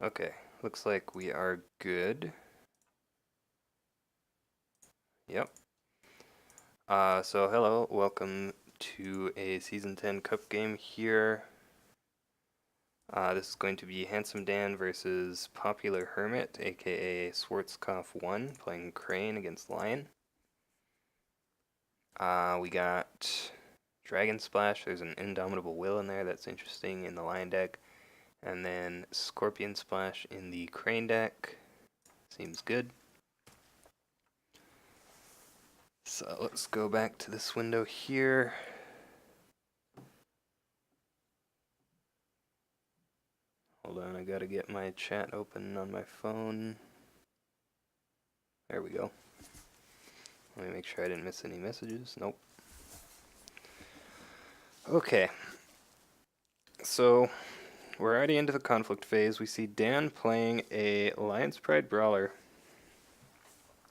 Okay, looks like we are good. Yep. So hello, welcome to a Season 10 Cup game here. This is going to be Handsome Dan versus Popular Hermit, aka swartzkoff1, playing Crane against Lion. We got Dragon Splash, there's an Indomitable Will in there, that's interesting in the Lion deck. And then Scorpion Splash in the Crane deck, seems good. So let's go back to this window here. Hold on, I gotta get my chat open on my phone. There we go. Let me make sure I didn't miss any messages. Nope. Okay. So, we're already into the conflict phase. We see Dan playing a Lion's Pride Brawler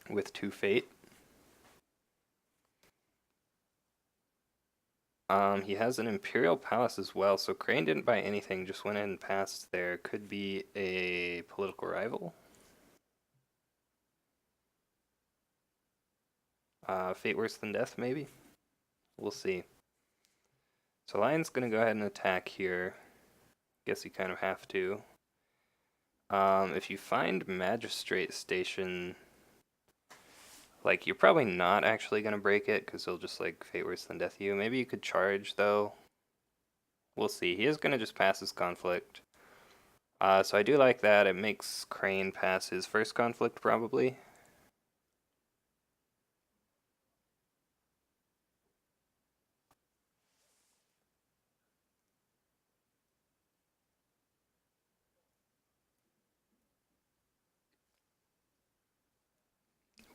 with 2 Fate. He has an Imperial Palace as well, so Crane didn't buy anything, just went in and passed there. Could be a political rival. Fate worse than death, maybe? We'll see. So Lion's gonna go ahead and attack here. Guess you kind of have to. If you find Magistrate Station, like, you're probably not actually gonna break it, because he'll just, like, Fate worse than death you. Maybe you could charge, though. We'll see. He is gonna just pass his conflict. So I do like that. It makes Crane pass his first conflict, probably.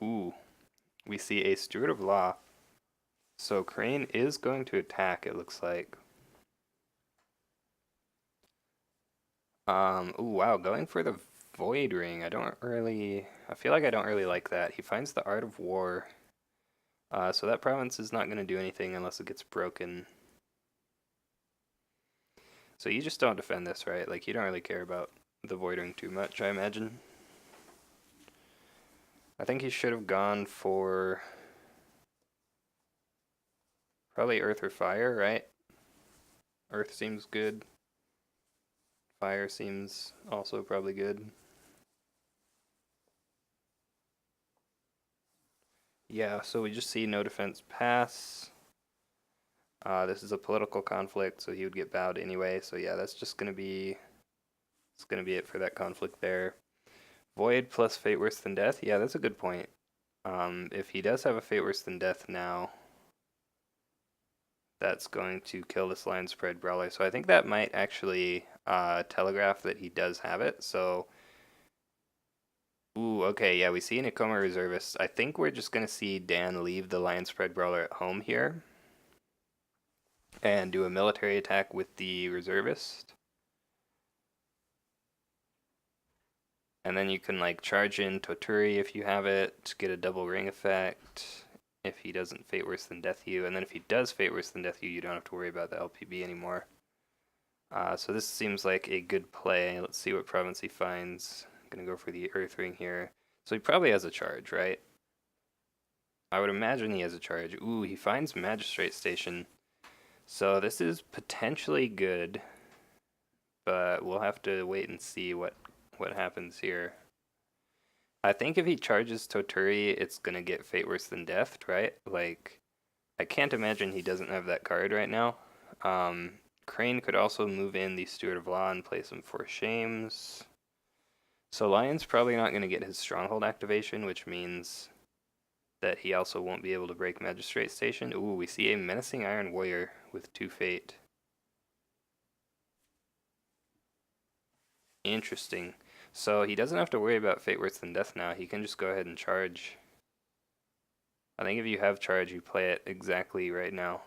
Ooh. We see a Steward of Law. So Crane is going to attack, it looks like. Ooh, wow, going for the Void Ring. I feel like I don't really like that. He finds the Art of War. So that province is not going to do anything unless it gets broken. So you just don't defend this, right? Like, you don't really care about the Void Ring too much, I imagine. I think he should have gone for probably Earth or Fire, right? Earth seems good. Fire seems also probably good. Yeah, so we just see no defense pass. This is a political conflict, so he would get bowed anyway. So yeah, that's just gonna be it for that conflict there. Void plus Fate worse than death. Yeah, that's a good point. If he does have a Fate worse than death now, that's going to kill this Lion's Pride Brawler. So I think that might actually telegraph that he does have it. So, ooh, okay, yeah, we see an Ikoma Reservist. I think we're just gonna see Dan leave the Lion's Pride Brawler at home here and do a military attack with the Reservist. And then you can, like, charge in Toturi if you have it, get a double ring effect if he doesn't Fate worse than death you. And then if he does Fate worse than death you, you don't have to worry about the LPB anymore. So this seems like a good play. Let's see what province he finds. I'm gonna go for the Earth Ring here. So he probably has a charge, right? I would imagine he has a charge. Ooh, he finds Magistrate Station. So this is potentially good, but we'll have to wait and see what happens here. I think if he charges Toturi, it's gonna get Fate worse than death, right? Like, I can't imagine he doesn't have that card right now. Crane could also move in the Steward of Law and play some Four Shames. So Lion's probably not gonna get his Stronghold activation, which means that he also won't be able to break Magistrate Station. Ooh, we see a Menacing Iron Warrior with 2 Fate. Interesting. So he doesn't have to worry about Fate worse than death now. He can just go ahead and charge. I think if you have charge, you play it exactly right now.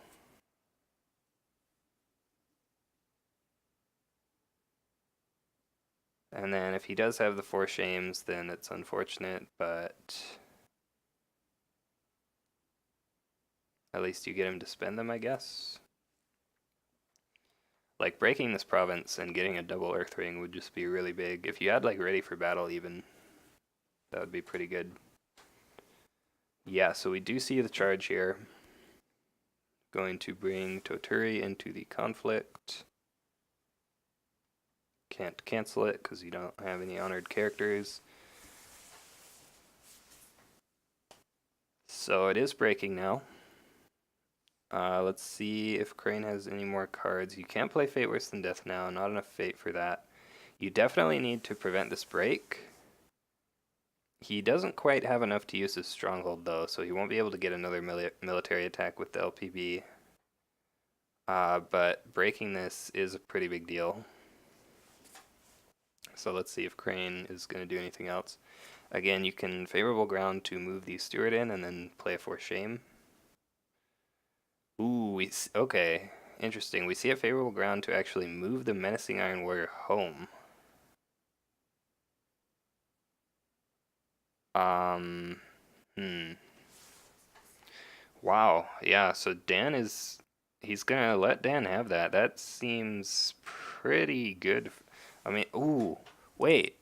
And then if he does have the 4 Shames, then it's unfortunate, but at least you get him to spend them, I guess. Like, breaking this province and getting a double Earth Ring would just be really big. If you had, like, ready for battle even, that would be pretty good. Yeah, so we do see the charge here. Going to bring Toturi into the conflict. Can't cancel it because you don't have any honored characters. So it is breaking now. Let's see if Crane has any more cards. You can't play Fate Worse Than Death now, not enough Fate for that. You definitely need to prevent this break. He doesn't quite have enough to use his Stronghold though, so he won't be able to get another military attack with the LPB. But breaking this is a pretty big deal. So let's see if Crane is going to do anything else. Again, you can favorable ground to move the Steward in and then play for shame. Ooh, okay, interesting. We see a favorable ground to actually move the Menacing Iron Warrior home. Wow, yeah, so he's gonna let Dan have that. That seems pretty good. I mean, ooh, wait.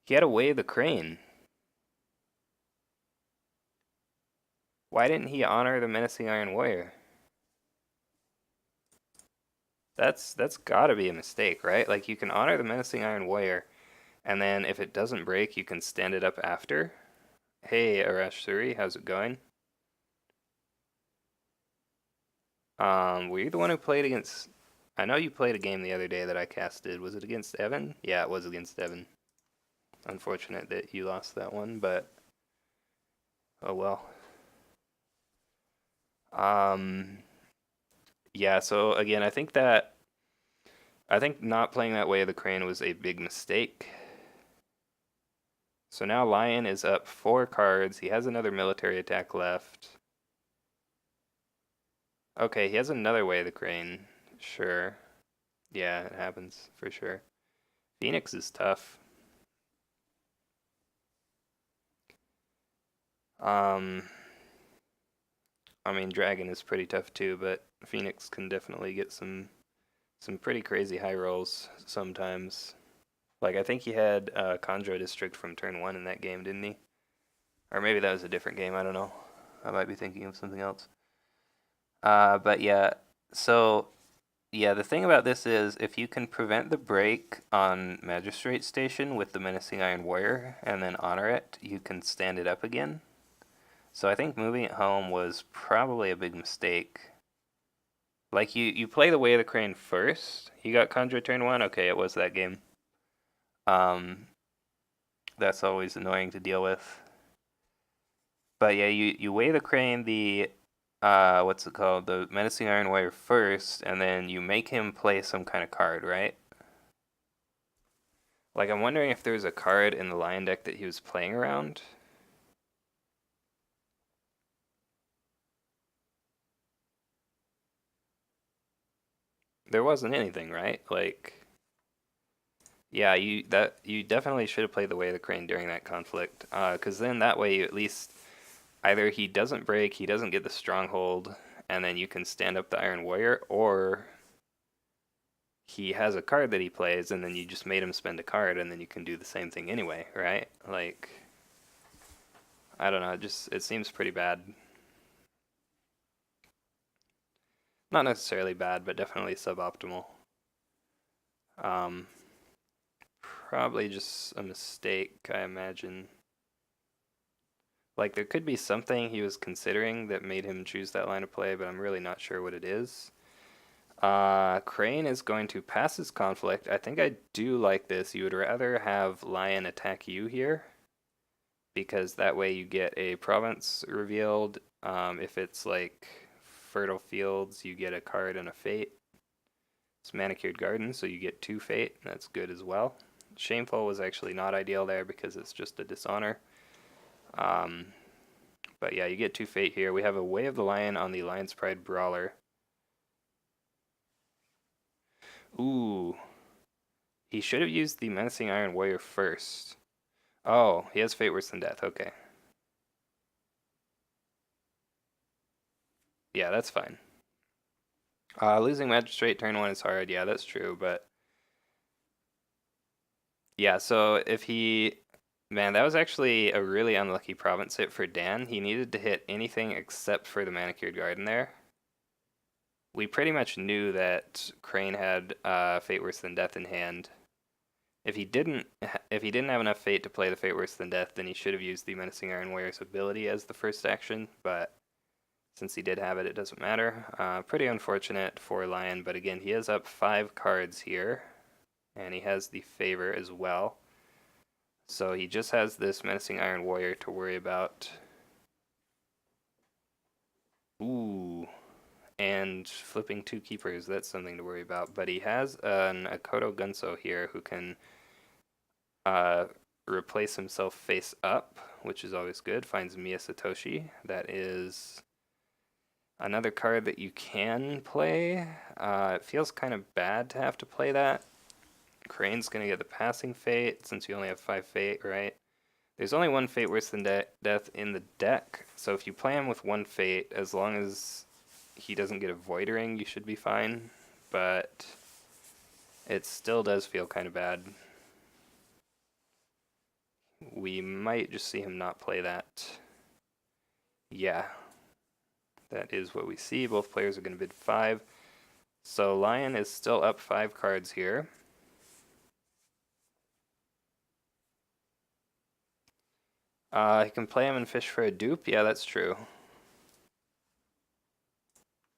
He had away the Crane. Why didn't he honor the Menacing Iron Warrior? That's gotta be a mistake, right? Like, you can honor the Menacing Iron Warrior, and then if it doesn't break, you can stand it up after. Hey, Arash Suri, how's it going? Were you the one who played against... I know you played a game the other day that I casted. Was it against Evan? Yeah, it was against Evan. Unfortunate that you lost that one, but... oh well. Yeah, so again, I think not playing that way of the Crane was a big mistake. So now Lion is up 4 cards. He has another military attack left. Okay, he has another way of the Crane. Sure. Yeah, it happens for sure. Phoenix is tough. I mean, Dragon is pretty tough too, but Phoenix can definitely get some pretty crazy high rolls sometimes. Like, I think he had Chondro District from turn 1 in that game, didn't he? Or maybe that was a different game, I don't know. I might be thinking of something else. But yeah, so yeah, the thing about this is if you can prevent the break on Magistrate Station with the Menacing Iron Warrior and then honor it, you can stand it up again. So I think moving it home was probably a big mistake. Like, you play the Way of the Crane first. You got Conjure turn 1? Okay, it was that game. That's always annoying to deal with. But yeah, you weigh the Crane, the what's it called? The Menacing Iron Warrior first, and then you make him play some kind of card, right? Like, I'm wondering if there's a card in the Lion deck that he was playing around. There wasn't anything, right? Like, yeah, you definitely should have played the Way of the Crane during that conflict, because then that way you at least either he doesn't break, he doesn't get the stronghold, and then you can stand up the Iron Warrior, or he has a card that he plays, and then you just made him spend a card, and then you can do the same thing anyway, right? Like, I don't know, it seems pretty bad. Not necessarily bad, but definitely suboptimal. Probably just a mistake, I imagine. Like, there could be something he was considering that made him choose that line of play, but I'm really not sure what it is. Crane is going to pass his conflict. I think I do like this. You would rather have Lion attack you here, because that way you get a province revealed. If it's like Fertile Fields, you get a card and a fate. It's Manicured Garden, so you get 2 fate. That's good as well. Shameful was actually not ideal there because it's just a dishonor. But yeah, you get 2 fate here. We have a Way of the Lion on the Lion's Pride Brawler. Ooh. He should have used the Menacing Iron Warrior first. Oh, he has Fate Worse Than Death. Okay. Yeah, that's fine. Losing Magistrate turn 1 is hard, yeah, that's true, but... Yeah, so if he... Man, that was actually a really unlucky province hit for Dan. He needed to hit anything except for the Manicured Garden there. We pretty much knew that Crane had Fate Worse Than Death in hand. If he didn't have enough Fate to play the Fate Worse Than Death, then he should have used the Menacing Iron Warrior's ability as the first action, but since he did have it, it doesn't matter. Pretty unfortunate for Lion, but again, he is up 5 cards here, and he has the Favor as well. So he just has this Menacing Iron Warrior to worry about. Ooh, and flipping 2 keepers, that's something to worry about. But he has an Akoto Gunso here who can replace himself face up, which is always good. Finds Miya Satoshi. That is another card that you can play. It feels kind of bad to have to play that. Crane's going to get the Passing Fate since you only have 5 Fate, right? There's only 1 Fate Worse Than Death in the deck, so if you play him with 1 Fate, as long as he doesn't get a Voidering, you should be fine. But it still does feel kind of bad. We might just see him not play that. Yeah. That is what we see. Both players are going to bid 5. So Lion is still up 5 cards here. He can play him and fish for a dupe. Yeah, that's true.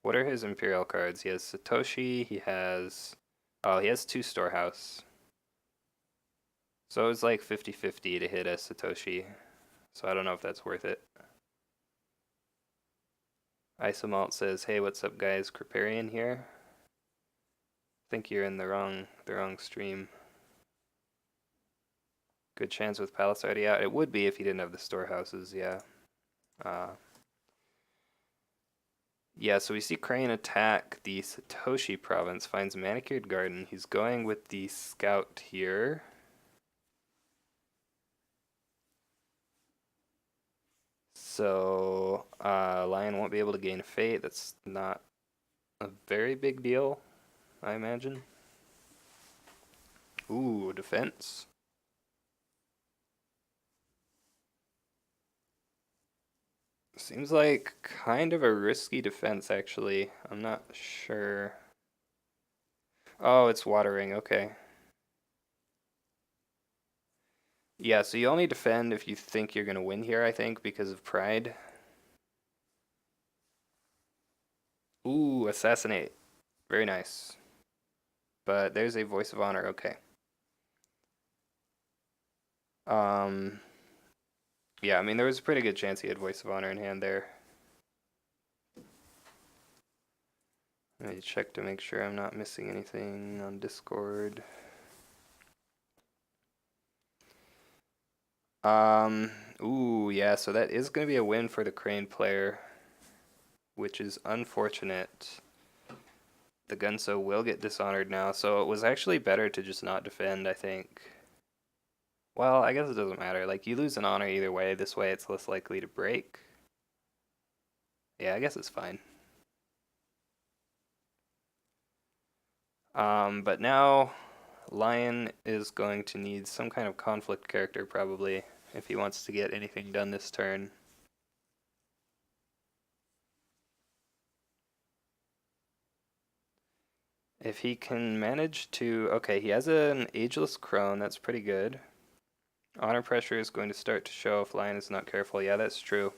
What are his Imperial cards? He has Satoshi. He has... Oh, he has 2 Storehouse. So it's like 50-50 to hit a Satoshi. So I don't know if that's worth it. Isomalt says, "Hey, what's up, guys? Kriparian here. I think you're in the wrong stream. Good chance with Palace already out. It would be if he didn't have the storehouses, yeah. Yeah, so we see Crane attack the Satoshi province, finds Manicured Garden. He's going with the Scout here. So, Lion won't be able to gain Fate. That's not a very big deal, I imagine. Ooh, defense. Seems like kind of a risky defense, actually. I'm not sure. Oh, it's watering, okay. Yeah, so you only defend if you think you're going to win here, I think, because of pride. Ooh, assassinate. Very nice. But there's a Voice of Honor, okay. Yeah, I mean, there was a pretty good chance he had Voice of Honor in hand there. Let me check to make sure I'm not missing anything on Discord. Ooh, yeah, so that is going to be a win for the Crane player, which is unfortunate. The Gunso will get dishonored now, so it was actually better to just not defend, I think. Well, I guess it doesn't matter. Like, you lose an honor either way. This way it's less likely to break. Yeah, I guess it's fine. But now Lion is going to need some kind of conflict character, probably, if he wants to get anything done this turn. If he can manage to... Okay, he has an Ageless Crone. That's pretty good. Honor pressure is going to start to show if Lion is not careful. Yeah, that's true.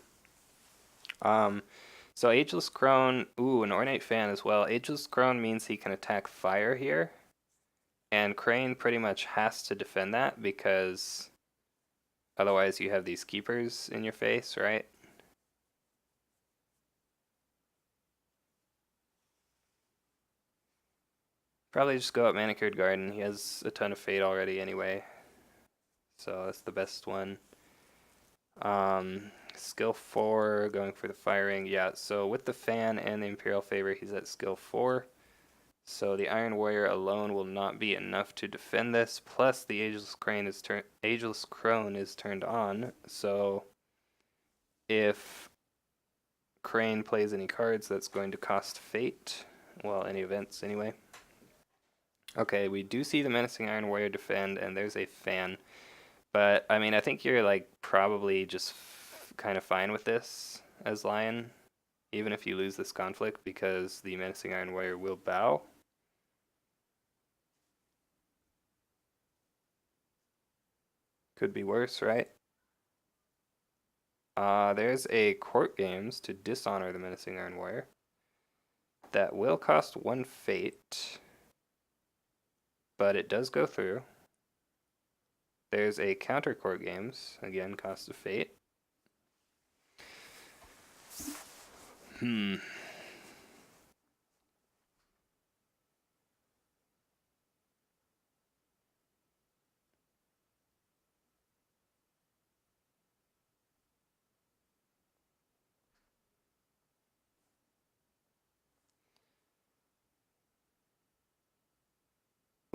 So Ageless Crone... Ooh, an Ornate Fan as well. Ageless Crone means he can attack fire here. And Crane pretty much has to defend that because otherwise you have these keepers in your face, right? Probably just go up Manicured Garden. He has a ton of Fate already anyway. So that's the best one. Skill 4, going for the firing. Yeah, so with the fan and the Imperial Favor, he's at skill 4. So the Iron Warrior alone will not be enough to defend this. Plus the Ageless Crone is turned on. So if Crane plays any cards, that's going to cost Fate. Well, any events anyway. Okay, we do see the Menacing Iron Warrior defend, and there's a fan. But, I mean, I think you're, like, probably just kind of fine with this as Lion, even if you lose this conflict, because the Menacing Iron Warrior will bow. Could be worse, right? There's a Court Games to dishonor the Menacing Iron Warrior. That will cost 1 fate, but it does go through. There's a Counter Court Games, again, cost of fate.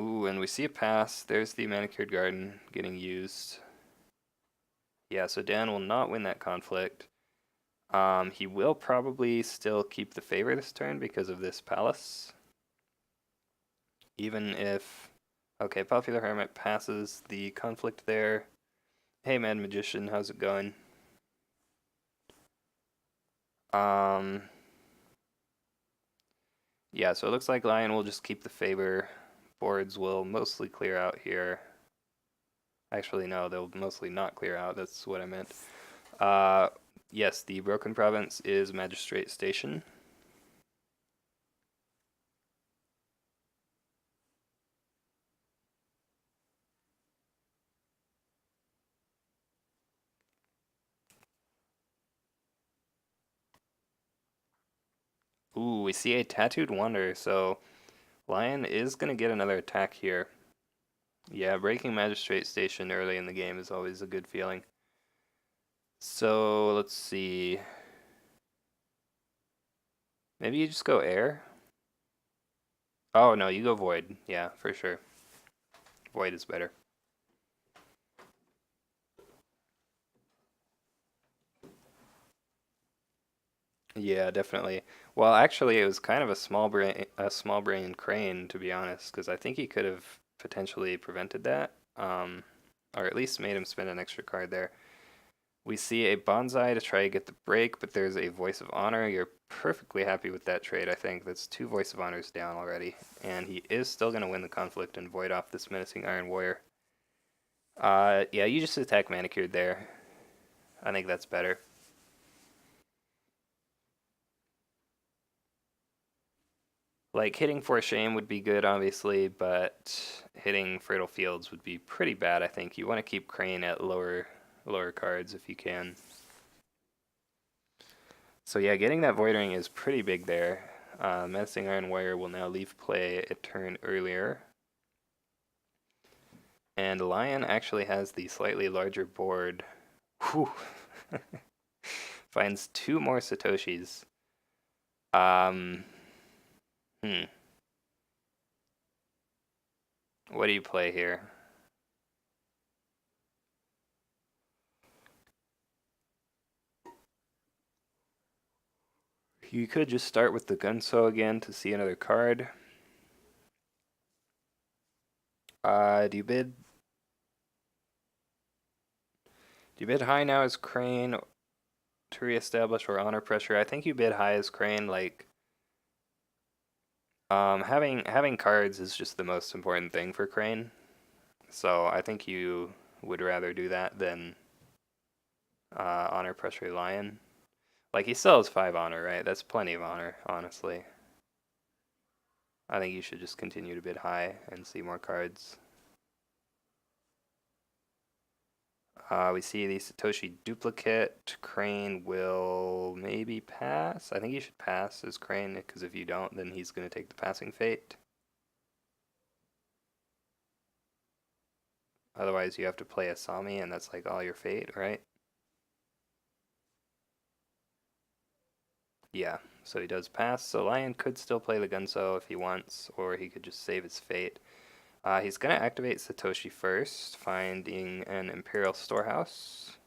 Ooh, and we see a pass. There's the Manicured Garden getting used. Yeah, so Dan will not win that conflict. He will probably still keep the favor this turn because of this palace. Even if... Okay, Popular Hermit passes the conflict there. Hey, Mad Magician, how's it going? Yeah, so it looks like Lion will just keep the favor. Boards will mostly clear out here. Actually, no, they'll mostly not clear out. That's what I meant. Yes, the Broken Province is Magistrate Station. Ooh, we see a Tattooed Wanderer, so Lion is going to get another attack here. Yeah, breaking Magistrate Station early in the game is always a good feeling. So, let's see. Maybe you just go Air? Oh, no, you go Void. Yeah, for sure. Void is better. Yeah, definitely. Well, actually, it was kind of a small brain Crane, to be honest, because I think he could have potentially prevented that, or at least made him spend an extra card there. We see a Bonsai to try to get the break, but there's a Voice of Honor. You're perfectly happy with that trade, I think. That's 2 Voice of Honors down already, and he is still going to win the conflict and void off this Menacing Iron Warrior. Yeah, you just attack Manicured there. I think that's better. Like, hitting For Shame would be good, obviously, but hitting Fertile Fields would be pretty bad, I think. You want to keep Crane at lower cards if you can. So yeah, getting that Void Ring is pretty big there. Menacing Iron Warrior will now leave play a turn earlier. And Lion actually has the slightly larger board. Whew. Finds 2 more Satoshis. What do you play here? You could just start with the Gunso again to see another card. Do you bid? Do you bid high now as Crane to reestablish or honor pressure? I think you bid high as Crane. Like, having cards is just the most important thing for Crane. So I think you would rather do that than honor pressure Lion. Like, he still has 5 honor, right? That's plenty of honor, honestly. I think you should just continue to bid high and see more cards. We see the Satoshi duplicate. Crane will maybe pass. I think you should pass as Crane, because if you don't, then he's going to take the passing fate. Otherwise, you have to play Asami, and that's like all your fate, right? Yeah, so he does pass. So Lion could still play the Gunso if he wants, or he could just save his fate. He's going to activate Satoshi first, finding an Imperial Storehouse.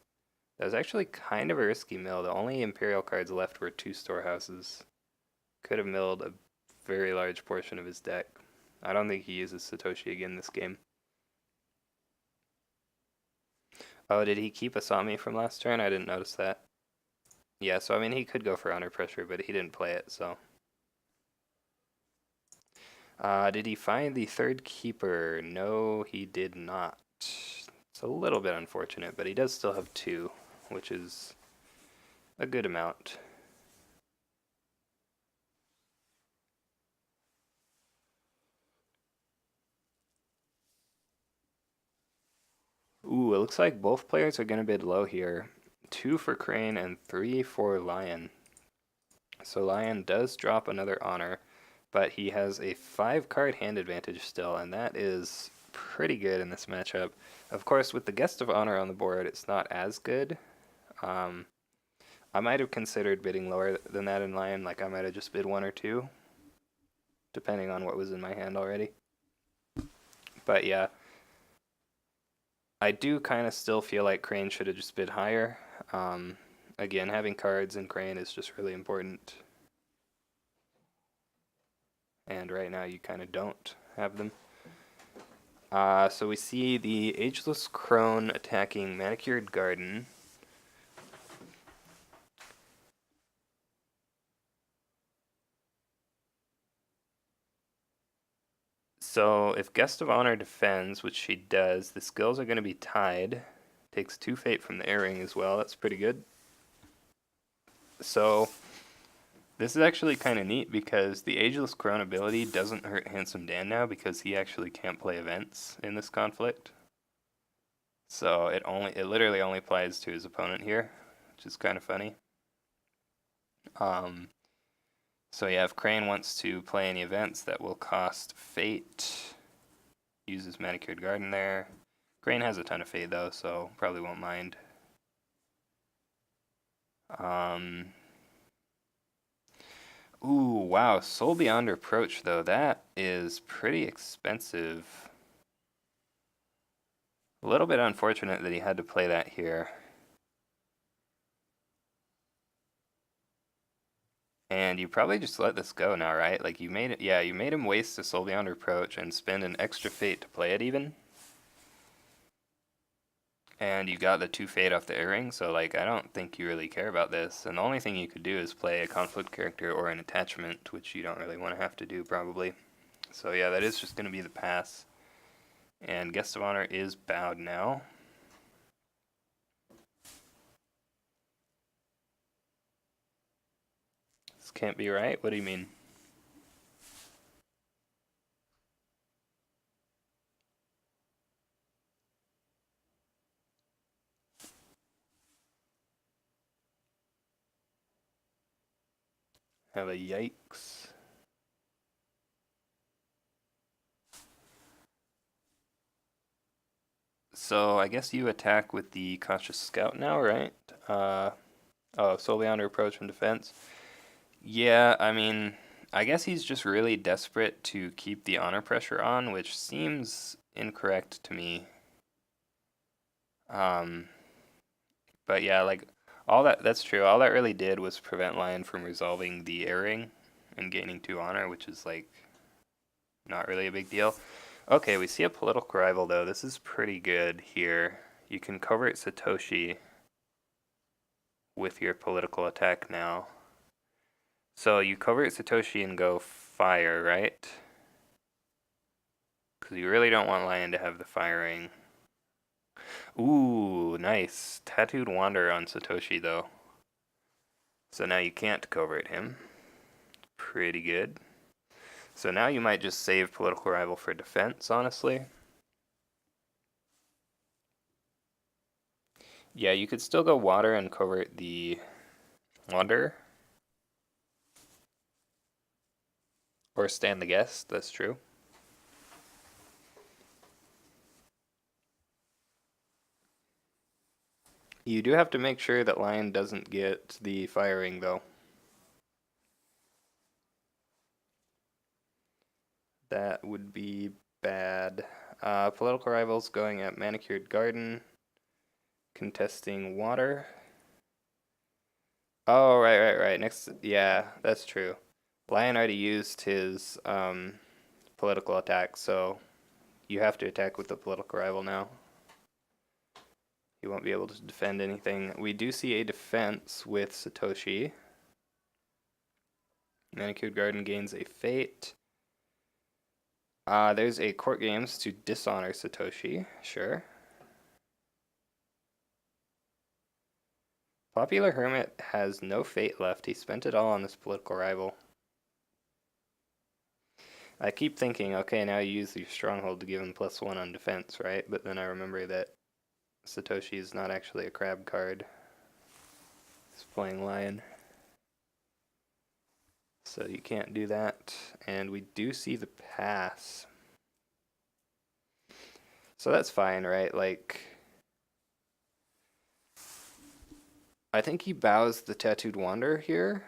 That was actually kind of a risky mill. The only Imperial cards left were 2 storehouses. Could have milled a very large portion of his deck. I don't think he uses Satoshi again this game. Oh, did he keep Asami from last turn? I didn't notice that. Yeah, so I mean, he could go for Honor Pressure, but he didn't play it, so. Did he find the third keeper? No, he did not. It's a little bit unfortunate, but he does still have 2, which is a good amount. Ooh, it looks like both players are going to bid low here. 2 for Crane and 3 for Lion. So Lion does drop another honor, but he has a 5-card hand advantage still, and that is pretty good in this matchup. Of course, with the Guest of Honor on the board, it's not as good. I might have considered bidding lower than that in Lion, like I might have just bid 1 or 2, depending on what was in my hand already. But yeah, I do kind of still feel like Crane should have just bid higher. Again, having cards in Crane is just really important. And right now you kind of don't have them. So we see the Ageless Crone attacking Manicured Garden. So if Guest of Honor defends, which she does, the skills are going to be tied. Takes 2 fate from the Airing as well. That's pretty good. So this is actually kind of neat because the Ageless Crone ability doesn't hurt Handsome Dan now because he actually can't play events in this conflict. So it literally only applies to his opponent here, which is kind of funny. So yeah, if Crane wants to play any events that will cost fate, uses Manicured Garden there. Crane has a ton of fate though, so probably won't mind. Ooh, wow, Soul Beyond Reproach though, that is pretty expensive. A little bit unfortunate that he had to play that here. And you probably just let this go now, right? Like you made it, yeah, you made him waste a Soul Beyond Reproach and spend an extra fate to play it even. And you got the 2 fate off the Airing, so like I don't think you really care about this. And the only thing you could do is play a conflict character or an attachment, which you don't really want to have to do probably. So yeah, that is just going to be the pass. And Guest of Honor is bowed now. This can't be right? What do you mean? Have a yikes. So I guess you attack with the Cautious Scout now, right? Oh, solely under approach and defense. Yeah, I mean, I guess he's just really desperate to keep the honor pressure on, which seems incorrect to me. But yeah, like that's true. All that really did was prevent Lion from resolving the Airing and gaining 2 honor, which is like not really a big deal. Okay, we see a political rival though. This is pretty good here. You can covert Satoshi with your political attack now. So you covert Satoshi and go fire, right? Because you really don't want Lion to have the firing. Ooh, nice. Tattooed Wanderer on Satoshi though. So now you can't covert him. Pretty good. So now you might just save political rival for defense, honestly. Yeah, you could still go water and covert the Wanderer. Or stand the guest, that's true. You do have to make sure that Lion doesn't get the firing, though. That would be bad. Political rivals going at Manicured Garden, contesting water. Oh, right. Next, yeah, that's true. Lion already used his political attack, so you have to attack with the political rival now. He won't be able to defend anything. We do see a defense with Satoshi. Manicured Garden gains a fate. There's a court games to dishonor Satoshi. Sure. Popular Hermit has no fate left. He spent it all on this political rival. I keep thinking, okay, now you use your stronghold to give him +1 on defense, right? But then I remember that Satoshi is not actually a crab card. He's playing Lion. So you can't do that. And we do see the pass. So that's fine, right? Like, I think he bows the Tattooed Wanderer here.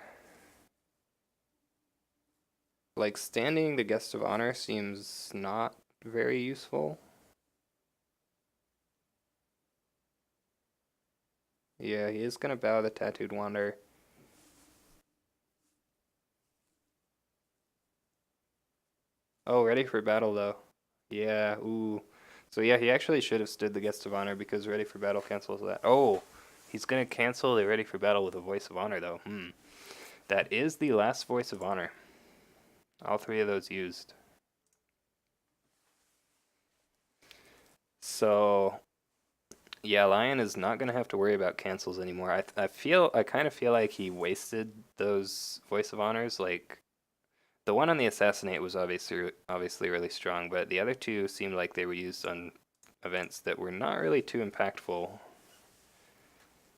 Like, standing the Guest of Honor seems not very useful. Yeah, he is going to bow the Tattooed Wanderer. Oh, ready for battle, though. Yeah, ooh. So yeah, he actually should have stood the Guest of Honor because ready for battle cancels that. Oh, he's going to cancel the ready for battle with a Voice of Honor, though. That is the last Voice of Honor. All three of those used. So, yeah, Lion is not going to have to worry about cancels anymore. I kind of feel like he wasted those Voice of Honors. Like, the one on the Assassinate was obviously really strong, but the other two seemed like they were used on events that were not really too impactful.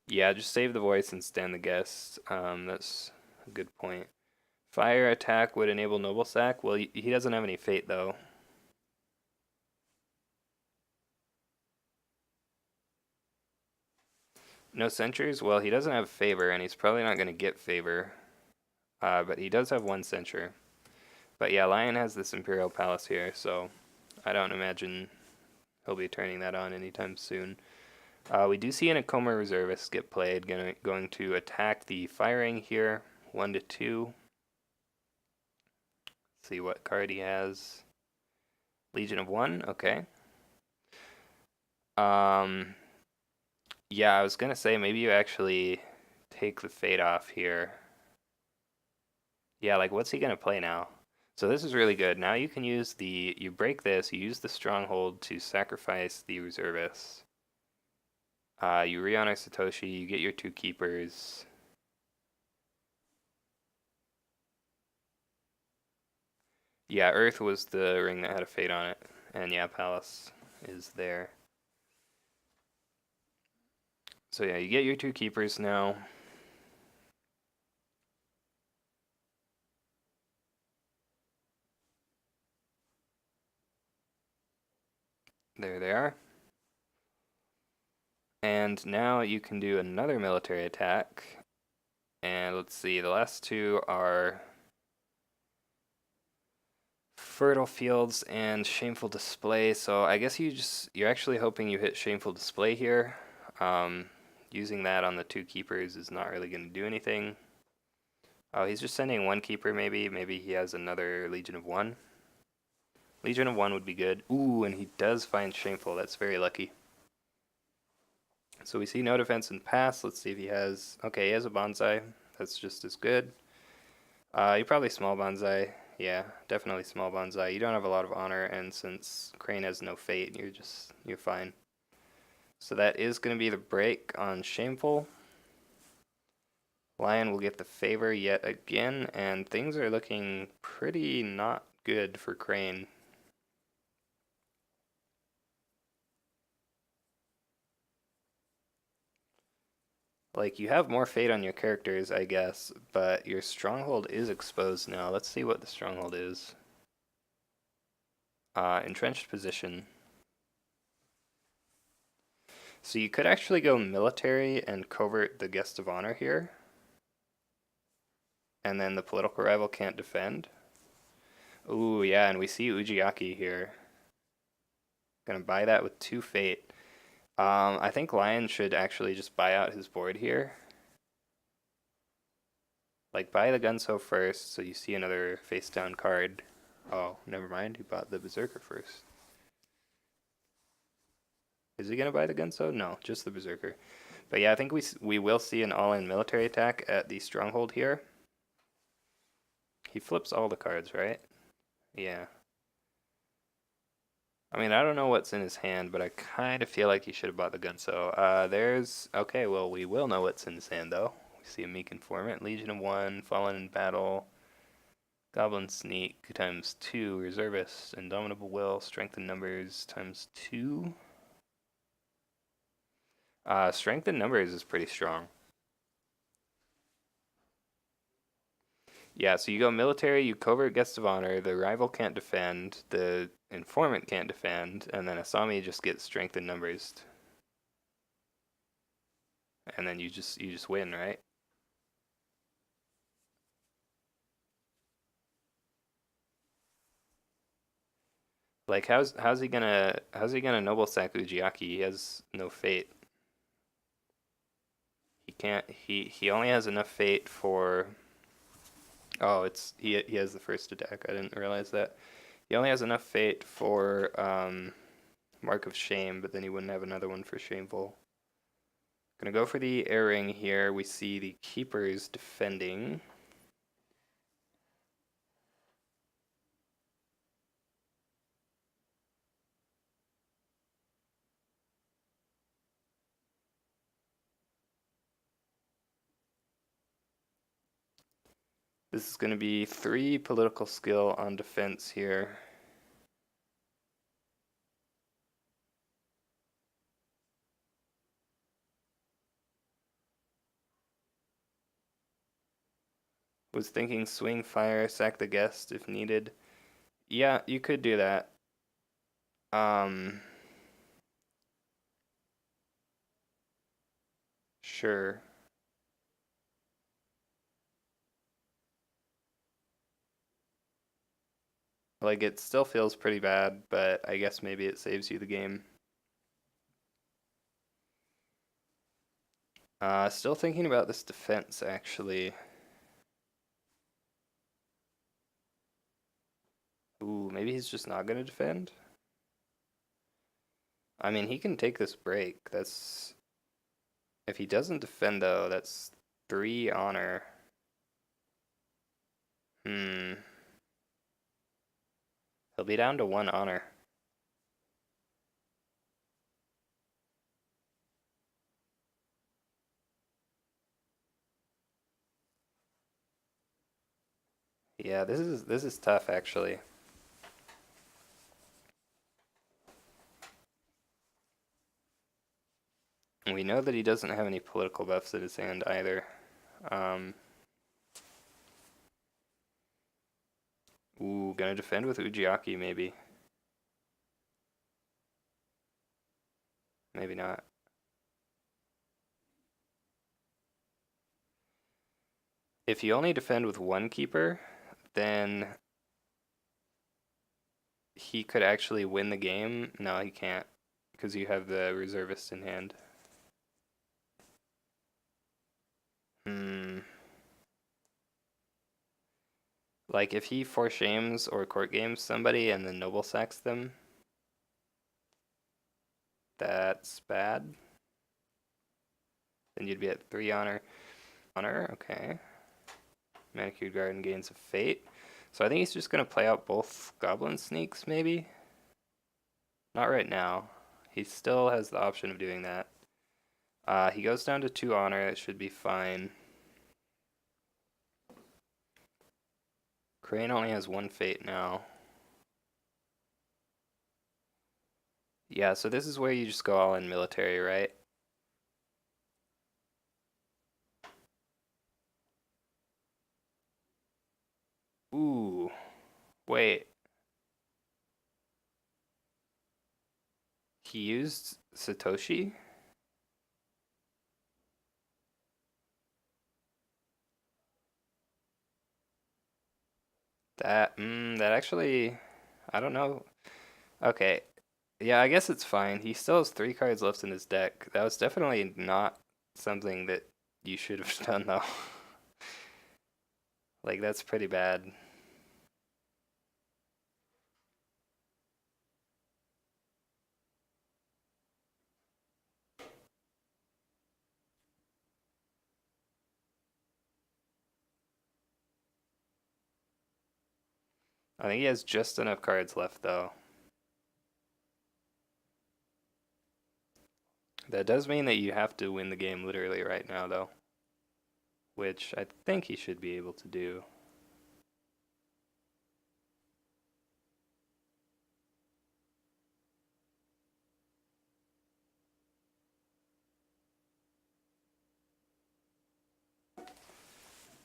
Yeah, just save the voice and stand the guest. That's a good point. Fire attack would enable Noble Sack. Well, he doesn't have any fate, though. No censures? Well, he doesn't have favor, and he's probably not going to get favor. But he does have one censure. But yeah, Lion has this Imperial Palace here, so I don't imagine he'll be turning that on anytime soon. We do see an Akoma Reservist get played, going to attack the firing here, 1 to 2. See what card he has. Legion of 1, okay. Yeah, I was gonna say maybe you actually take the fate off here. Yeah, like what's he gonna play now? So this is really good. Now you can use you break this, you use the stronghold to sacrifice the reservists. You re-honor Satoshi, you get your 2 keepers. Yeah, Earth was the ring that had a fate on it. And yeah, Palace is there. So yeah, you get your 2 keepers now. There they are. And now you can do another military attack. And let's see, the last 2 are Fertile Fields and Shameful Display. So I guess you're actually hoping you hit Shameful Display here. Using that on the 2 keepers is not really going to do anything. Oh, he's just sending 1 keeper maybe. Maybe he has another Legion of 1. Legion of 1 would be good. Ooh, and he does find Shameful. That's very lucky. So we see no defense and pass. Let's see if he has... Okay, he has a Bonsai. That's just as good. You probably small Bonsai. Yeah, definitely small Bonsai. You don't have a lot of honor, and since Crane has no fate, you're fine. So that is going to be the break on Shameful. Lion will get the favor yet again, and things are looking pretty not good for Crane. Like, you have more fate on your characters, I guess, but your stronghold is exposed now. Let's see what the stronghold is. Entrenched position. So you could actually go military and covert the Guest of Honor here. And then the political rival can't defend. Ooh, yeah, and we see Ujiaki here. Gonna buy that with 2 fate. I think Lion should actually just buy out his board here. Like, buy the Gunso first, so you see another face-down card. Oh, never mind, he bought the Berserker first. Is he gonna buy the Gunso? No, just the Berserker. But yeah, I think we will see an all-in military attack at the Stronghold here. He flips all the cards, right? Yeah. I mean, I don't know what's in his hand, but I kind of feel like he should have bought the Gunso. Okay, well, we will know what's in his hand, though. We see a Meek Informant, Legion of One, Fallen in Battle, Goblin Sneak times 2, Reservist, Indomitable Will, Strength in Numbers times 2. Strength in Numbers is pretty strong. Yeah, so you go military, you covert guest of honor, the rival can't defend, the informant can't defend, and then Asami just gets strength in numbers. And then you just win, right? Like how's he gonna noble sack Ujiaki? He has no fate. He can't he only has enough fate for oh he has the first attack. I didn't realize that. He only has enough fate for Mark of Shame, but then he wouldn't have another one for Shameful. Gonna go for the air ring here. We see the keepers defending. This is going to be 3 political skill on defense here. Was thinking swing fire, sack the guest if needed. Yeah, you could do that. Sure. Like, it still feels pretty bad, but I guess maybe it saves you the game. Still thinking about this defense, actually. Ooh, maybe he's just not gonna defend? I mean, he can take this break. That's... If he doesn't defend, though, that's 3 honor. Hmm. He'll be down to 1 honor. Yeah, this is tough, actually. We know that he doesn't have any political buffs in his hand either. Ooh, gonna defend with Ujiaki, maybe. Maybe not. If you only defend with 1 keeper, then he could actually win the game. No, he can't, because you have the reservist in hand. Like, if he foreshames or court games somebody and then noble sacks them, that's bad. Then you'd be at 3 honor. Honor, okay. Manicured Garden gains a fate. So I think he's just going to play out both Goblin Sneaks, maybe? Not right now. He still has the option of doing that. He goes down to 2 honor. It should be fine. Crane only has 1 fate now. Yeah, so this is where you just go all in military, right? Ooh. Wait. He used Satoshi? That actually, I don't know. Okay. Yeah, I guess it's fine. He still has 3 cards left in his deck. That was definitely not something that you should have done, though. Like, that's pretty bad. I think he has just enough cards left, though. That does mean that you have to win the game literally right now, though. Which I think he should be able to do.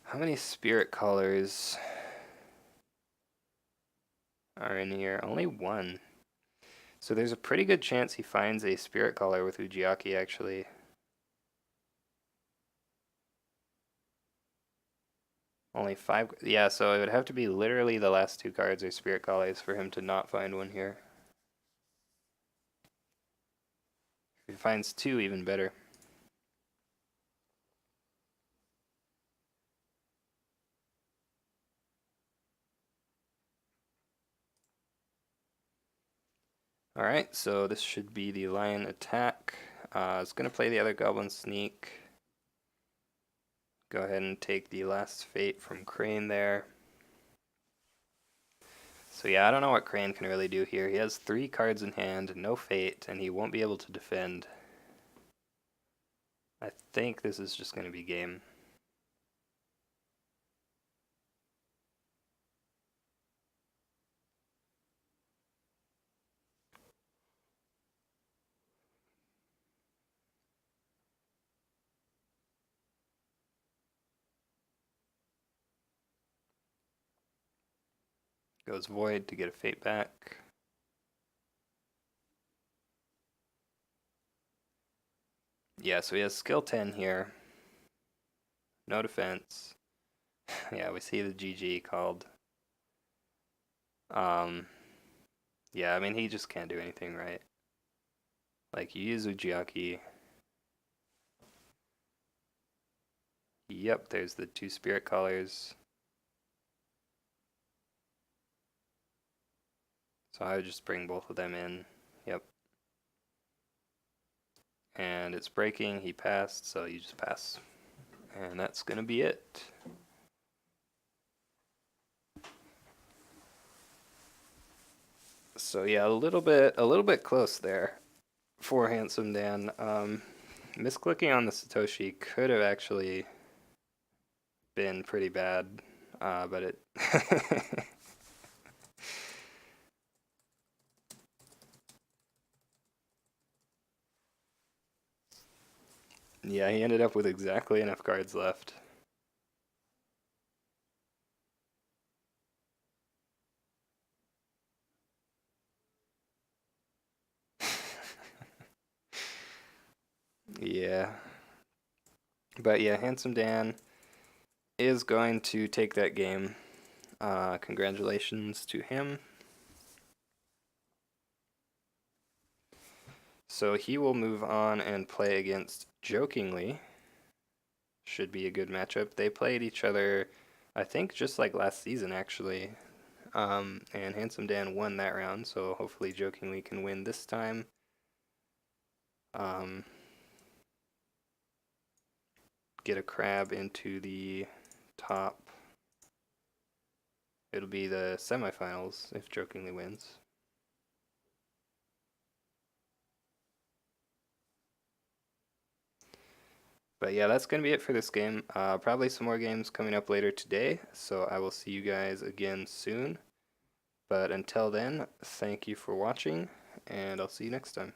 How many spirit callers are in here? Only one. So there's a pretty good chance he finds a spirit caller with Ujiaki, actually. Only 5. Yeah, so it would have to be literally the last 2 cards are spirit callers for him to not find one here. If he finds 2, even better. Alright, so this should be the lion attack. It's going to play the other goblin sneak. Go ahead and take the last fate from Crane there. So yeah, I don't know what Crane can really do here. He has 3 cards in hand, no fate, and he won't be able to defend. I think this is just going to be game. Goes void to get a fate back. Yeah, so he has skill 10 here. No defense. Yeah, we see the GG called. Yeah, I mean, he just can't do anything right. Like, you use Ujiaki. Yep, there's the 2 spirit callers. So I would just bring both of them in. Yep. And it's breaking, he passed, so you just pass. And that's gonna be it. So yeah, a little bit close there for Handsome Dan. Misclicking on the Satoshi could have actually been pretty bad, but it yeah, he ended up with exactly enough cards left. Yeah. But yeah, Handsome Dan is going to take that game. Congratulations to him. So he will move on and play against Jokingly. Should be a good matchup. They played each other, I think, just like last season, actually. And Handsome Dan won that round, so hopefully Jokingly can win this time. Get a crab into the top. It'll be the semifinals if Jokingly wins. But yeah, that's going to be it for this game. Probably some more games coming up later today, so I will see you guys again soon. But until then, thank you for watching, and I'll see you next time.